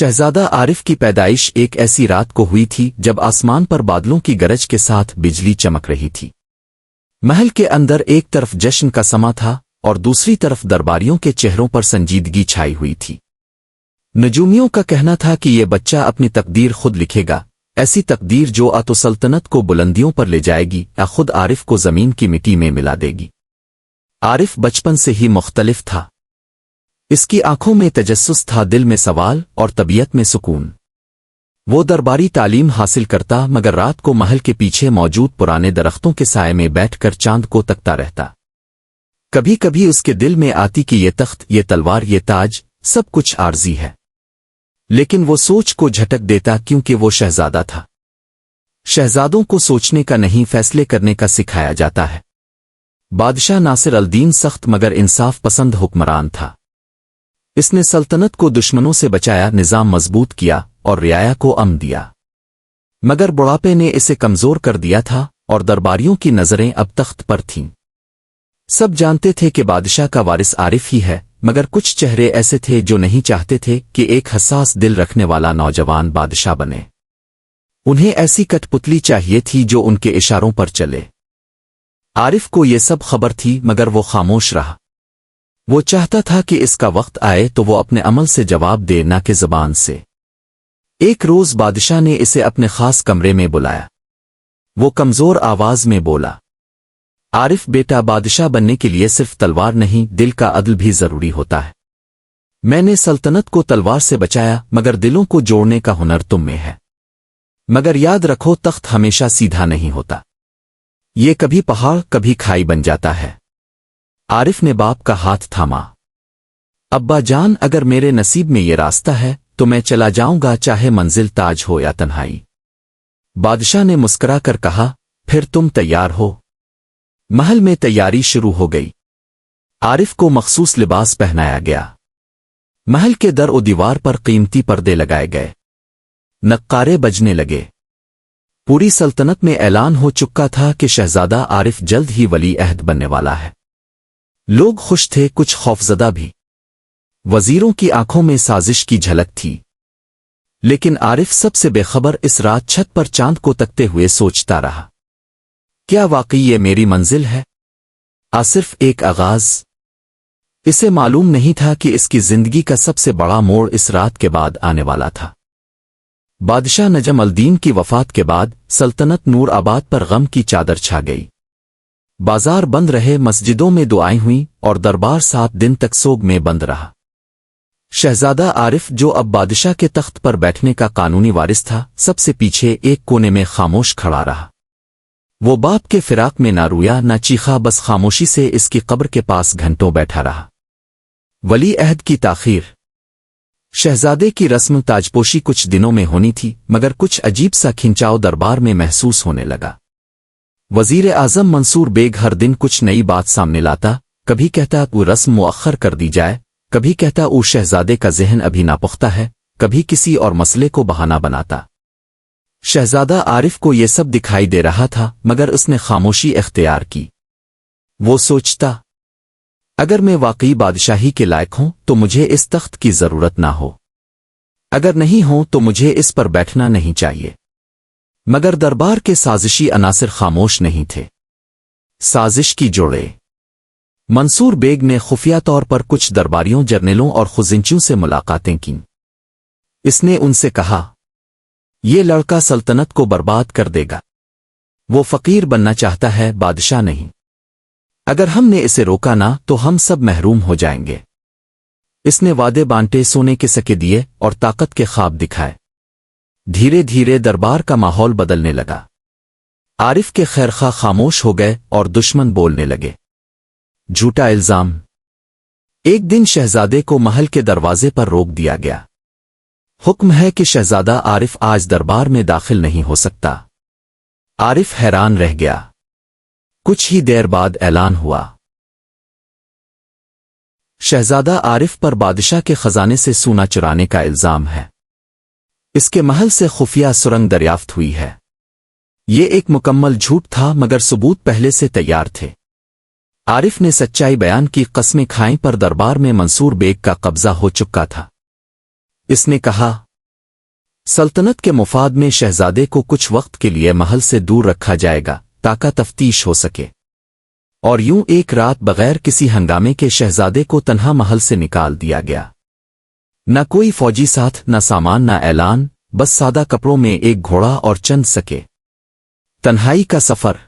शहजादा आरिफ की पैदाइश एक ऐसी रात को हुई थी जब आसमान पर बादलों की गरज के साथ बिजली चमक रही थी। महल के अंदर एक तरफ जश्न का समा था और दूसरी तरफ दरबारियों के चेहरों पर संजीदगी छाई हुई थी। नजूमियों का कहना था कि ये बच्चा अपनी तकदीर खुद लिखेगा, ऐसी तकदीर जो तो सल्तनत को बुलंदियों पर ले जाएगी या खुद आरिफ को जमीन की मिट्टी में मिला देगी। आरिफ बचपन से ही मुख्तलिफ था। इसकी आंखों में तजस्सुस था, दिल में सवाल और तबीयत में सुकून। वो दरबारी तालीम हासिल करता मगर रात को महल के पीछे मौजूद पुराने दरख्तों के साए में बैठकर चांद को तकता रहता। कभी कभी उसके दिल में आती कि ये तख्त, ये तलवार, ये ताज सब कुछ आर्जी है, लेकिन वो सोच को झटक देता क्योंकि वो शहजादा था। शहजादों को सोचने का नहीं, फैसले करने का सिखाया जाता है। बादशाह नासिर अल-दीन सख्त मगर इंसाफ पसंद हुक्मरान था। इसने सल्तनत को दुश्मनों से बचाया, निजाम मजबूत किया और रियाया को अमन दिया। मगर बुढ़ापे ने इसे कमजोर कर दिया था और दरबारियों की नजरें अब तख्त पर थीं। सब जानते थे कि बादशाह का वारिस आरिफ ही है, मगर कुछ चेहरे ऐसे थे जो नहीं चाहते थे कि एक हसास दिल रखने वाला नौजवान बादशाह बने। उन्हें ऐसी कठपुतली चाहिए थी जो उनके इशारों पर चले। आरिफ को ये सब खबर थी मगर वो खामोश रहा। वो चाहता था कि इसका वक्त आए तो वो अपने अमल से जवाब दे, ना कि ज़बान से। एक रोज बादशाह ने इसे अपने खास कमरे में बुलाया। वो कमजोर आवाज में बोला, आरिफ बेटा, बादशाह बनने के लिए सिर्फ तलवार नहीं, दिल का अदल भी जरूरी होता है। मैंने सल्तनत को तलवार से बचाया मगर दिलों को जोड़ने का हुनर तुम में है। मगर याद रखो, तख्त हमेशा सीधा नहीं होता। ये कभी पहाड़ कभी खाई बन जाता है। आरिफ ने बाप का हाथ थामा। अब्बा जान, अगर मेरे नसीब में ये रास्ता है तो मैं चला जाऊंगा, चाहे मंजिल ताज हो या तन्हाई। बादशाह ने मुस्कुरा कर कहा, फिर तुम तैयार हो। महल में तैयारी शुरू हो गई। आरिफ को मखसूस लिबास पहनाया गया। महल के दर और दीवार पर कीमती पर्दे लगाए गए। नक्कारे बजने लगे। पूरी सल्तनत में ऐलान हो चुका था कि शहजादा आरिफ जल्द ही वली अहद बनने वाला है। लोग खुश थे, कुछ खौफजदा भी। वजीरों की आंखों में साजिश की झलक थी। लेकिन आरिफ सबसे बेखबर इस रात छत पर चांद को तकते हुए सोचता रहा, क्या वाकई ये मेरी मंजिल है, सिर्फ एक आगाज? इसे मालूम नहीं था कि इसकी जिंदगी का सबसे बड़ा मोड़ इस रात के बाद आने वाला था। बादशाह नजम अल-दीन की वफात के बाद सल्तनत नूर आबाद पर गम की चादर छा गई। बाजार बंद रहे, मस्जिदों में दुआएं हुईं और दरबार 7 दिन तक सोग में बंद रहा। शहजादा आरिफ, जो अब बादशाह के तख्त पर बैठने का कानूनी वारिस था, सबसे पीछे एक कोने में खामोश खड़ा रहा। वो बाप के फिराक में ना रोया ना चीखा, बस खामोशी से इसकी कब्र के पास घंटों बैठा रहा। वली अहद की ताखीर। शहजादे की रस्म ताजपोशी कुछ दिनों में होनी थी, मगर कुछ अजीब सा खिंचाव दरबार में महसूस होने लगा। वजीर आजम मंसूर बेग हर दिन कुछ नई बात सामने लाता। कभी कहता वो रस्म मुअख्खर कर दी जाए, कभी कहता वो शहजादे का ज़हन अभी नापुख्ता है, कभी किसी और मसले को बहाना बनाता। शहजादा आरिफ को ये सब दिखाई दे रहा था मगर उसने खामोशी इख्तियार की। वो सोचता, अगर मैं वाकई बादशाही के लायक हूं तो मुझे इस तख्त की जरूरत ना हो, अगर नहीं हो तो मुझे इस पर बैठना नहीं चाहिए। मगर दरबार के साजिशी अनासिर खामोश नहीं थे। साजिश की जोड़े। मंसूर बेग ने खुफिया तौर पर कुछ दरबारियों, जर्नलों और खुजिंचियों से मुलाकातें कीं। इसने उनसे कहा, ये लड़का सल्तनत को बर्बाद कर देगा। वो फकीर बनना चाहता है, बादशाह नहीं। अगर हमने इसे रोका ना तो हम सब महरूम हो जाएंगे। इसने वादे बांटे, सोने के सके दिए और ताकत के ख्वाब दिखाए। धीरे धीरे दरबार का माहौल बदलने लगा। आरिफ के खैरखा खामोश हो गए और दुश्मन बोलने लगे। झूठा इल्जाम। एक दिन शहजादे को महल के दरवाजे पर रोक दिया गया। हुक्म है कि शहजादा आरिफ आज दरबार में दाखिल नहीं हो सकता। आरिफ हैरान रह गया। कुछ ही देर बाद ऐलान हुआ, शहजादा आरिफ पर बादशाह के खजाने से सोना चुराने का इल्जाम है। इसके महल से खुफिया सुरंग दरियाफ्त हुई है। ये एक मुकम्मल झूठ था मगर सबूत पहले से तैयार थे। आरिफ ने सच्चाई बयान की, कस्में खाईं, पर दरबार में मंसूर बेग का कब्जा हो चुका था। इसने कहा, सल्तनत के मुफाद में शहजादे को कुछ वक्त के लिए महल से दूर रखा जाएगा ताकि तफ्तीश हो सके। और यूं एक रात बगैर किसी हंगामे के शहजादे को तन्हा महल से निकाल दिया गया। न कोई फौजी साथ, न सामान, न ऐलान, बस सादा कपड़ों में एक घोड़ा और चंद सके। तन्हाई का सफर।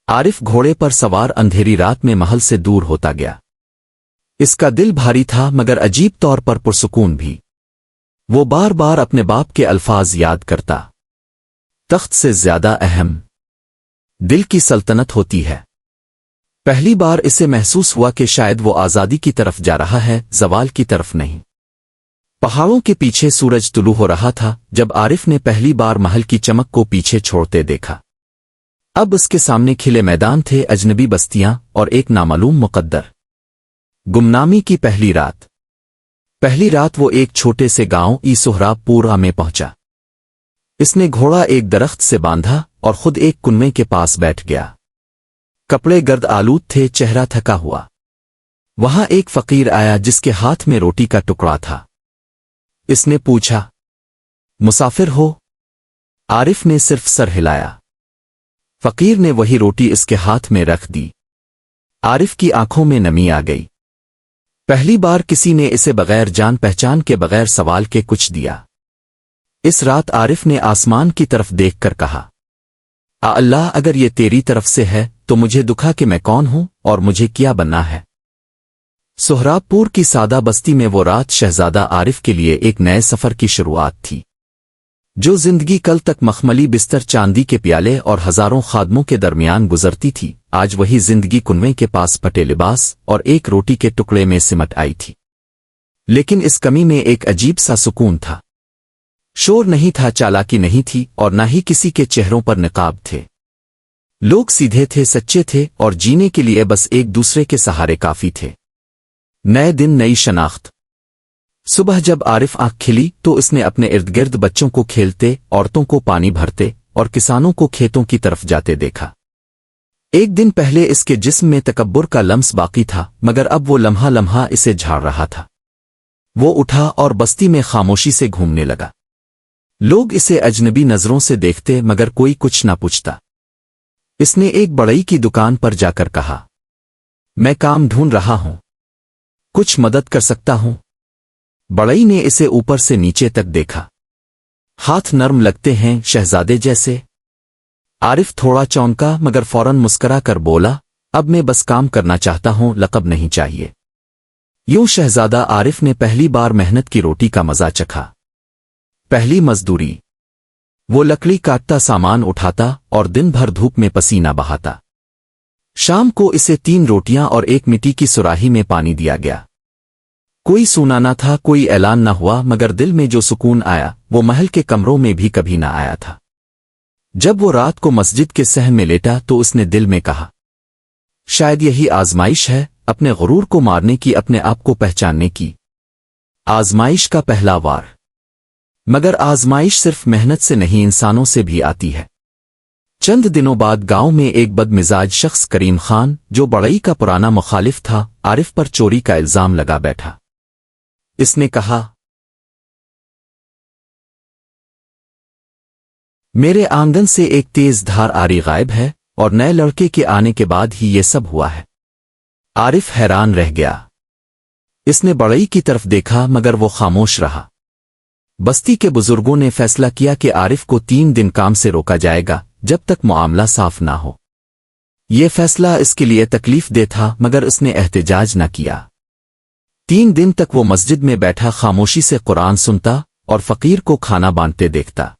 आरिफ घोड़े पर सवार अंधेरी रात में महल से दूर होता गया। इसका दिल भारी था मगर अजीब तौर पर पुरसुकून भी। वो बार बार अपने बाप के अल्फाज याद करता, तख्त से ज्यादा अहम दिल की सल्तनत होती है। पहली बार इसे महसूस हुआ कि शायद वो आज़ादी की तरफ जा रहा है, जवाल की तरफ नहीं। पहाड़ों के पीछे सूरज तुलू हो रहा था जब आरिफ ने पहली बार महल की चमक को पीछे छोड़ते देखा। अब उसके सामने खिले मैदान थे, अजनबी बस्तियां और एक नामालूम मुकद्दर। गुमनामी की पहली रात वो एक छोटे से गांव ई सोहराबपुरा में पहुंचा। इसने घोड़ा एक दरख्त से बांधा और खुद एक कुनवे के पास बैठ गया। कपड़े गर्द आलूद थे, चेहरा थका हुआ। वहां एक फकीर आया जिसके हाथ में रोटी का टुकड़ा था। इसने पूछा, मुसाफिर हो? आरिफ ने सिर्फ सर हिलाया। फकीर ने वही रोटी इसके हाथ में रख दी। आरिफ की आंखों में नमी आ गई। पहली बार किसी ने इसे बगैर जान पहचान के, बगैर सवाल के कुछ दिया। इस रात आरिफ ने आसमान की तरफ देखकर कहा, अल्लाह, अगर ये तेरी तरफ से है तो मुझे दुखा कि मैं कौन हूं और मुझे क्या बनना है। सोहराबपुर की सादा बस्ती में वो रात शहजादा आरिफ के लिए एक नए सफर की शुरुआत थी। जो जिंदगी कल तक मखमली बिस्तर, चांदी के प्याले और हजारों खादमों के दरमियान गुजरती थी, आज वही जिंदगी कुनवे के पास फटे लिबास और एक रोटी के टुकड़े में सिमट आई थी। लेकिन इस कमी में एक अजीब सा सुकून था। शोर नहीं था, चालाकी नहीं थी और ना ही किसी के चेहरों पर निकाब थे। लोग सीधे थे, सच्चे थे और जीने के लिए बस एक दूसरे के सहारे काफी थे। नए दिन, नई शनाख्त। सुबह जब आरिफ आंख खिली तो इसने अपने इर्द गिर्द बच्चों को खेलते, औरतों को पानी भरते और किसानों को खेतों की तरफ जाते देखा। एक दिन पहले इसके जिस्म में तकब्बुर का लम्स बाकी था मगर अब वो लम्हा लम्हा इसे झाड़ रहा था। वो उठा और बस्ती में खामोशी से घूमने लगा। लोग इसे अजनबी नजरों से देखते मगर कोई कुछ ना पूछता। इसने एक बड़ई की दुकान पर जाकर कहा, मैं काम ढूंढ रहा हूं, कुछ मदद कर सकता हूं? बड़ई ने इसे ऊपर से नीचे तक देखा। हाथ नर्म लगते हैं, शहजादे जैसे। आरिफ थोड़ा चौंका मगर फौरन मुस्करा कर बोला, अब मैं बस काम करना चाहता हूं, लक़ब नहीं चाहिए। यूं शहजादा आरिफ ने पहली बार मेहनत की रोटी का मजा चखा। पहली मजदूरी। वो लकड़ी काटता, सामान उठाता और दिन भर धूप में पसीना बहाता। शाम को इसे 3 रोटियां और एक मिट्टी की सुराही में पानी दिया गया। कोई सुनाना था, कोई ऐलान न हुआ मगर दिल में जो सुकून आया वो महल के कमरों में भी कभी ना आया था। जब वो रात को मस्जिद के सहन में लेटा तो उसने दिल में कहा, शायद यही आजमाइश है, अपने गुरूर को मारने की, अपने आप को पहचानने की। आजमाइश का पहला वार। मगर आजमाइश सिर्फ मेहनत से नहीं, इंसानों से भी आती है। चंद दिनों बाद गांव में एक बदमिजाज शख्स करीम खान, जो बड़ई का पुराना मुखालिफ था, आरिफ पर चोरी का इल्जाम लगा बैठा। इसने कहा, मेरे आंगन से एक तेज धार आरी गायब है और नए लड़के के आने के बाद ही ये सब हुआ है। आरिफ हैरान रह गया। इसने बड़ई की तरफ देखा मगर वो खामोश रहा। बस्ती के बुजुर्गों ने फैसला किया कि आरिफ को 3 दिन काम से रोका जाएगा जब तक मामला साफ ना हो। ये फैसला इसके लिए तकलीफ दे था मगर उसने एहतजाज न किया। 3 दिन तक वो मस्जिद में बैठा खामोशी से कुरान सुनता और फकीर को खाना बांटते देखता।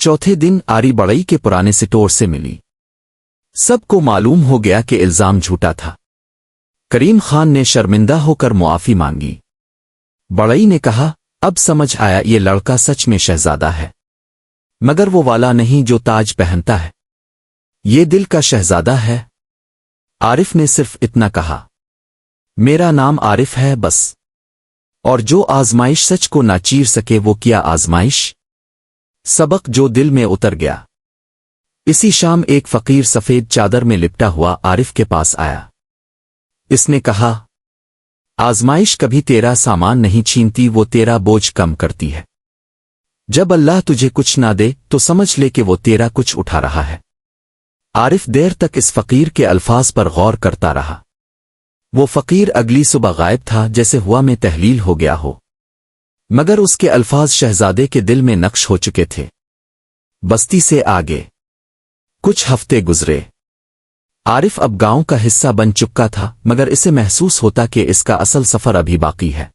चौथे दिन आरी बड़ई के पुराने स्टोर से मिली। सबको मालूम हो गया कि इल्जाम झूठा था। करीम खान ने शर्मिंदा होकर मुआफी मांगी। बड़ई ने कहा, अब समझ आया ये लड़का सच में शहजादा है, मगर वो वाला नहीं जो ताज पहनता है। ये दिल का शहजादा है। आरिफ ने सिर्फ इतना कहा, मेरा नाम आरिफ है बस। और जो आजमाइश सच को ना चीर सके वो क्या आजमाइश। सबक जो दिल में उतर गया। इसी शाम एक फकीर सफेद चादर में लिपटा हुआ आरिफ के पास आया। इसने कहा, आजमाइश कभी तेरा सामान नहीं छीनती, वो तेरा बोझ कम करती है। جب اللہ تجھے کچھ نہ دے تو سمجھ لے کہ وہ تیرا کچھ اٹھا رہا ہے۔ عارف دیر تک اس فقیر کے الفاظ پر غور کرتا رہا۔ وہ فقیر اگلی صبح غائب تھا جیسے ہوا میں تحلیل ہو گیا ہو، مگر اس کے الفاظ شہزادے کے دل میں نقش ہو چکے تھے۔ بستی سے آگے کچھ ہفتے گزرے۔ عارف اب گاؤں کا حصہ بن چکا تھا، مگر اسے محسوس ہوتا کہ اس کا اصل سفر ابھی باقی ہے۔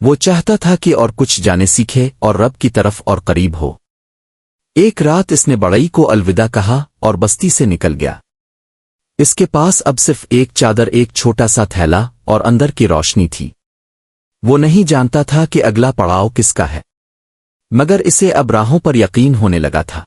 وہ چاہتا تھا کہ اور کچھ جانے سیکھے اور رب کی طرف اور قریب ہو۔ ایک رات اس نے بڑئی کو الوداع کہا اور بستی سے نکل گیا۔ اس کے پاس اب صرف ایک چادر، ایک چھوٹا سا تھیلا اور اندر کی روشنی تھی۔ وہ نہیں جانتا تھا کہ اگلا پڑاؤ کس کا ہے، مگر اسے اب راہوں پر یقین ہونے لگا تھا۔